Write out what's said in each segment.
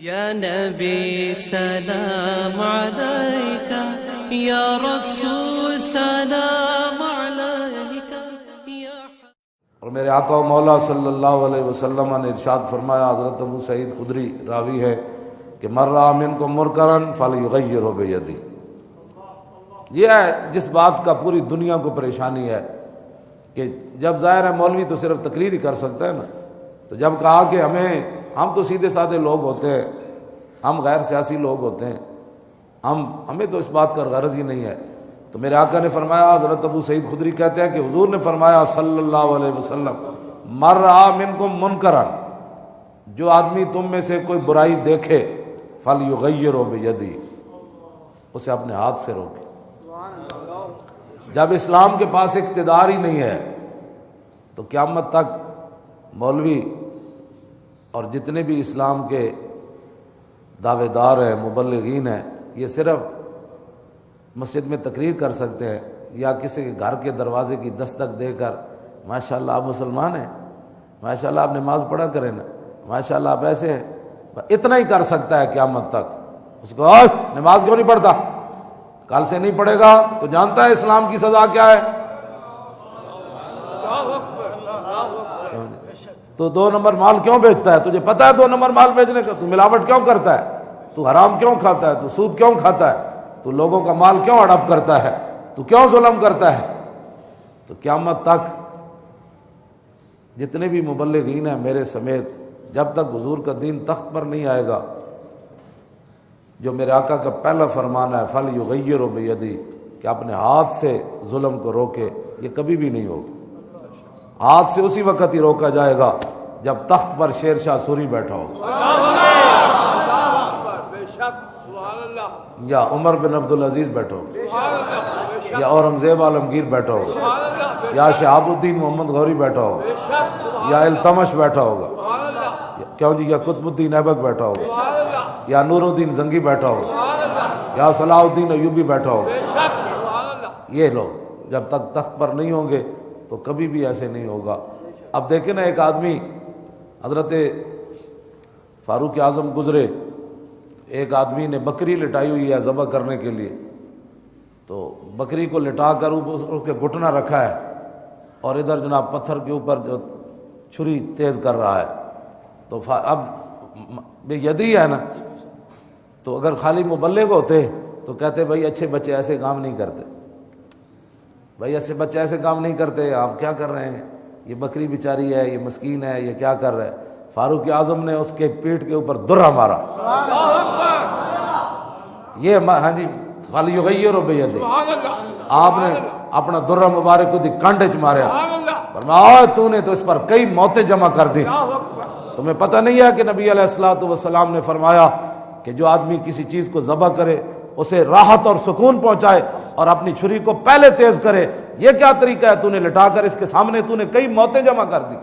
یا نبی سلام علیک، یا رسول سلام علیک، اور میرے آقا و مولا صلی اللہ علیہ وسلم نے ارشاد فرمایا، حضرت ابو سعید خدری راوی ہے کہ من رأى منکم منکرا فلیغیرہ بیدہ۔ یہ ہے جس بات کا پوری دنیا کو پریشانی ہے کہ جب ظاہر ہے مولوی تو صرف تقریر ہی کر سکتا ہے نا، تو جب کہا کہ ہم تو سیدھے سادے لوگ ہوتے ہیں، ہم غیر سیاسی لوگ ہوتے ہیں، ہمیں تو اس بات کا غرض ہی نہیں ہے، تو میرے آقا نے فرمایا، حضرت ابو سعید خدری کہتے ہیں کہ حضور نے فرمایا صلی اللہ علیہ وسلم، من رأى منکم منکرا، جو آدمی تم میں سے کوئی برائی دیکھے فلیغیرہ بیدہ، اسے اپنے ہاتھ سے روکے۔ جب اسلام کے پاس اقتدار ہی نہیں ہے تو قیامت تک مولوی اور جتنے بھی اسلام کے دعوے دار ہیں، مبلغین ہیں، یہ صرف مسجد میں تقریر کر سکتے ہیں یا کسی کے گھر کے دروازے کی دستک دے کر ماشاءاللہ آپ مسلمان ہیں، ماشاءاللہ آپ نماز پڑھا کریں نا، ماشاءاللہ آپ ایسے ہیں، اتنا ہی کر سکتا ہے قیامت تک۔ اس کو نماز کیوں نہیں پڑھتا؟ کل سے نہیں پڑھے گا تو جانتا ہے اسلام کی سزا کیا ہے۔ تو 2 نمبر مال کیوں بیچتا ہے؟ تجھے پتہ ہے 2 نمبر مال بیچنے کا؟ تو ملاوٹ کیوں کرتا ہے؟ تو حرام کیوں کھاتا ہے؟ تو سود کیوں کھاتا ہے؟ تو لوگوں کا مال کیوں ہڑپ کرتا ہے؟ تو کیوں ظلم کرتا ہے؟ تو قیامت تک جتنے بھی مبلغین ہیں میرے سمیت، جب تک حضور کا دین تخت پر نہیں آئے گا، جو میرے آقا کا پہلا فرمان ہے فلیغیرہ بیدہ، کہ اپنے ہاتھ سے ظلم کو روکے، یہ کبھی بھی نہیں ہوگا۔ ہاتھ سے اسی وقت ہی روکا جائے گا جب تخت پر شیر شاہ سوری بیٹھا ہو، یا عمر بن عبدالعزیز بیٹھا ہو، یا اورنگزیب عالمگیر بیٹھا ہوگا، یا شہاب الدین محمد غوری بیٹھا ہوگا، یا التمش بیٹھا ہوگا، کیوں جی، یا قطب الدین ایبک بیٹھا ہوگا، یا نور الدین زنگی بیٹھا ہوگا، یا صلاح الدین ایوبی بیٹھا ہوگا۔ یہ لوگ جب تک تخت پر نہیں ہوں گے تو کبھی بھی ایسے نہیں ہوگا۔ اب دیکھیں نا، ایک آدمی، حضرت فاروق اعظم گزرے، ایک آدمی نے بکری لٹائی ہوئی ہے ذبح کرنے کے لیے، تو بکری کو لٹا کر اس کے گھٹنا رکھا ہے اور ادھر جناب پتھر کے اوپر جو چھری تیز کر رہا ہے، تو اب بے یدی ہے نا، تو اگر خالی مبلغ ہوتے تو کہتے بھائی اچھے بچے ایسے کام نہیں کرتے، بھائی ایسے بچے ایسے کام نہیں کرتے، آپ کیا کر رہے ہیں، یہ بکری بیچاری ہے، یہ مسکین ہے، یہ کیا کر رہا ہے۔ فاروق اعظم نے اس کے پیٹھ کے اوپر درہ مارا، یہ ہاں جی فلیغیرہ بیدہ، آپ نے اپنا درہ مبارک کو دی کانڈے چ ماریا، فرمایا تو نے تو اس پر کئی موتیں جمع کر دی۔ تمہیں پتہ نہیں ہے کہ نبی علیہ الصلوۃ والسلام نے فرمایا کہ جو آدمی کسی چیز کو ذبح کرے اسے راحت اور سکون پہنچائے اور اپنی چھری کو پہلے تیز کرے، یہ کیا طریقہ ہے؟ تو نے لٹا کر اس کے سامنے تو نے کئی موتیں جمع کر دی۔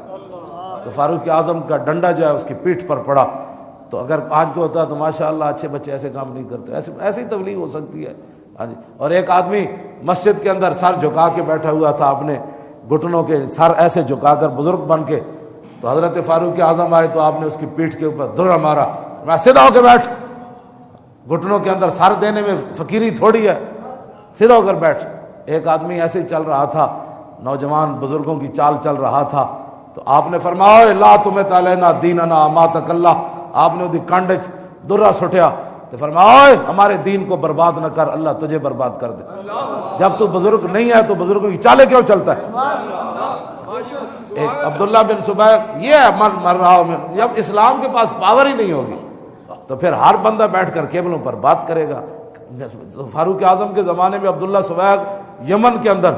تو فاروق اعظم کا ڈنڈا جو ہے اس کی پیٹھ پر پڑا۔ تو اگر آج کو ہوتا تو ماشاءاللہ اچھے بچے ایسے کام نہیں کرتے، ایسی تبلیغ ہو سکتی ہے۔ ہاں جی، اور ایک آدمی مسجد کے اندر سر جھکا کے بیٹھا ہوا تھا، اپنے گھٹنوں کے سر ایسے جھکا کر بزرگ بن کے، تو حضرت فاروق اعظم آئے تو آپ نے اس کی پیٹھ کے اوپر درہ مارا، میں سیدھا ہو کے بیٹھ، گھٹنوں کے اندر سر دینے میں فقیری تھوڑی ہے، سیدھا ہو کر بیٹھ۔ ایک آدمی ایسے ہی چل رہا تھا، نوجوان بزرگوں کی چال چل رہا تھا، تو آپ نے فرمایا لا تمت علینا دیننا اماتک اللہ، آپ نے دی کانڈے درہ سٹیا تو فرمایا ہمارے دین کو برباد نہ کر، اللہ تجھے برباد کر دے۔ جب تو بزرگ نہیں ہے تو بزرگوں کی چالیں کیوں چلتا ہے؟ ایک عبداللہ بن سبیق، یہ مر رہا ہوں، جب اسلام کے پاس پاور ہی نہیں ہوگی تو پھر ہر بندہ بیٹھ کر کیبلوں پر بات کرے گا۔ فاروق اعظم کے زمانے میں عبداللہ سبیق یمن کے اندر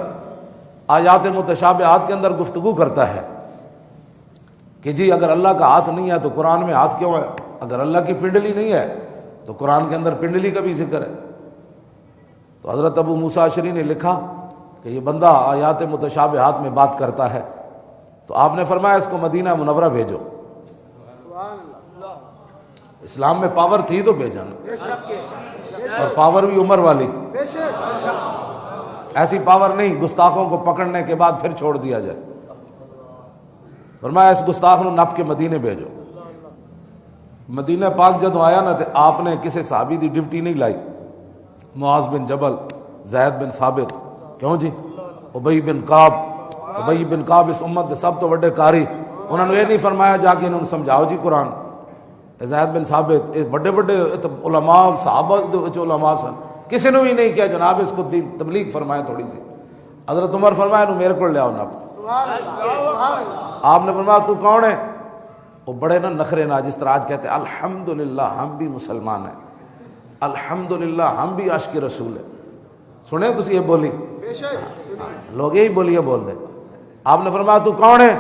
آیات متشابہات کے اندر گفتگو کرتا ہے کہ جی اگر اللہ کا ہاتھ نہیں ہے تو قرآن میں ہاتھ کیوں ہے؟ اگر اللہ کی پنڈلی نہیں ہے تو قرآن کے اندر پنڈلی کا بھی ذکر ہے۔ تو حضرت ابو موسیٰ اشعری نے لکھا کہ یہ بندہ آیات متشابہات میں بات کرتا ہے، تو آپ نے فرمایا اس کو مدینہ منورہ بھیجو۔ اسلام میں پاور تھی تو بھیجا نا، اور پاور بھی عمر والی، ایسی پاور نہیں گستاخوں کو پکڑنے کے بعد پھر چھوڑ دیا جائے۔ فرمایا اس گستاخ نو نپ کے مدینے بھیجو۔ مدینہ پاک جدو آیا نا تو آپ نے کسی صحابی دی ڈیوٹی نہیں لائی. معاذ بن جبل, زید بن ثابت, کیوں جی, ابی بن کعب اس امت دے سب تو بڑے قاری, انہوں نے یہ نہیں فرمایا جا کے انہوں نے سمجھاؤ جی قرآن. زید بن ثابت بڑے علماء صحابہ دے علماء سن, کسی نے بھی نہیں کیا جناب اس کو تبلیغ فرمایا تھوڑی سی. حضرت عمر فرمایا انہوں میرے کو لے آؤ نا. آپ نے فرمایا تو کون ہے؟ وہ بڑے نا نخرے نا, جس طرح آج کہتے ہیں الحمدللہ ہم بھی مسلمان ہیں, الحمدللہ ہم بھی عاشق رسول ہیں. سنیں تسی یہ بولی, لوگ یہی بولیے بول دیں. آپ نے فرمایا تو کون ہے؟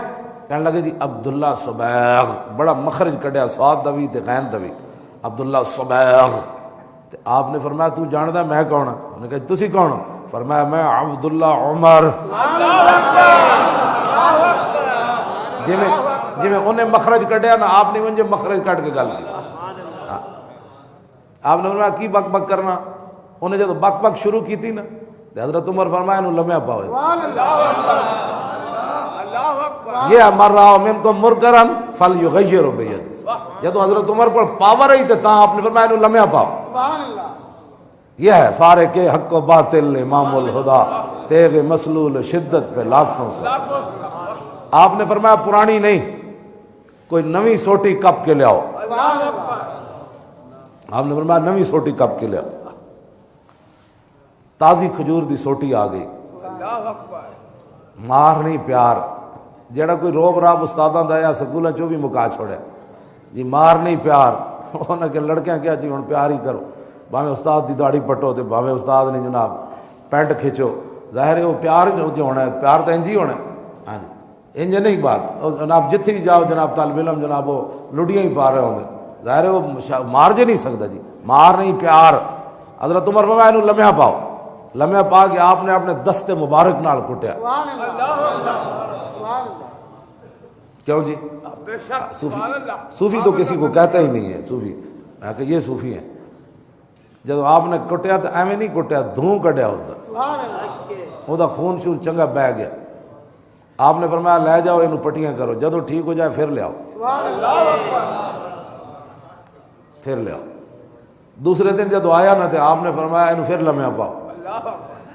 کہنے لگے جی عبداللہ صبیغ, بڑا مخرج کڈیا, سواد دوی تے غین دوی, عبداللہ صبیغ. آپ نے فرمایا تو جاندا میں کون ہوں؟ انہوں نے کہا تسی کون ہو؟ فرمایا میں عبداللہ عمر. جی میں انہیں مخرج کڈیا نا, آپ نے مجھے مخرج کٹ کے گل کی. آپ نے فرمایا کی بک بک کرنا؟ انہیں جب بک بک شروع کی تھی نا تو حضرت عمر فرمایا انہوں لمحہ پاؤ, یہ مر رہا ہو منکم منکرن فلیغیرہ بیدہ. جب حضرت عمر کو پاور ہی تھا آپ نے فرمایا انہوں لمحہ پاؤ. یہ ہے فارق حق و باطل امام الہدا, تیغ مسلول شدت پہ لاکھوں سے. آپ نے فرمایا پرانی نہیں, کوئی نوی سوٹی کپ کے لے آؤ. آپ نے فرمایا نوی سوٹی کپ کے لے آؤ. تازی کھجور دی سوٹی آ گئی. مار نہیں پیار, جیڑا کوئی روب راب استاداں دا یا سکولاں چوں بھی مکا چھوڑے جی, مار نہیں پیار. انہاں کہ لڑکیاں کیا جی ہن پیار ہی کرو, بھاویں استاد دی داڑھی پٹو تے بھاویں استاد نے جناب پینٹ کھچو, ظاہر ہے وہ پیار جو ہونا ہے, پیار تو انج ہی ہونا ہے. ہاں جی انج نہیں بات, جناب جتھے بھی جاؤ جناب طالب علم جناب وہ لڑیاں ہی پا رہے ہوں گے, ظاہر ہے وہ مار جے نہیں سکتا جی, مار نہیں پیار. حضرت عمر فرمایا انہوں لمحہ پاؤ. لمحہ پا کے آپ نے اپنے دست مبارک نال کٹیا. کیوں جی صوفی تو کسی کو کہتا ہی نہیں ہے صوفی, میں کہ یہ صوفی ہیں. جب آپ نے کٹیا تو ایویں نہیں کٹیا, دھوں کڈیا اس دا, وہ دا خون شون چنگا بہ گیا. آپ نے فرمایا لے جاؤ انہوں پٹیاں کرو, جدو ٹھیک ہو جائے پھر لے آؤ, پھر لے آؤ. دوسرے دن جب آیا نا تو آپ نے فرمایا انہوں پھر لمحہ پاؤ.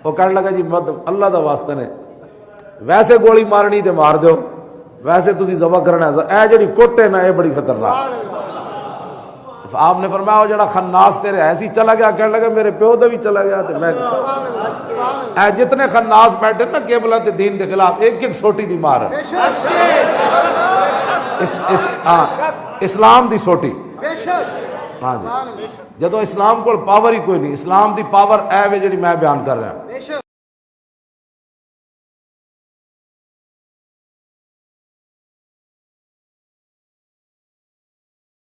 وہ کہنے لگا جی مت اللہ دا واسطہ نے, ویسے گولی مارنی تے مار دیو, ویسے تسی ذبح کرنا ہے, اے جڑی کٹ ہے نا یہ بڑی خطرناک. آپ نے فرمایا وہ جڑا خناس تیرے ایسی چلا گیا, کہنے لگا میرے پیو دا بھی چلا گیا تے میں اے جتنے خناس بیٹھے نا قبلہ تے دین دے خلاف, ایک ایک سوٹی دی مار ہے اسلام دی سوٹی. ہاں جی, جدو اسلام کو پاور ہی کوئی نہیں, اسلام دی پاور اے وے جڑی میں بیان کر رہا ہوں.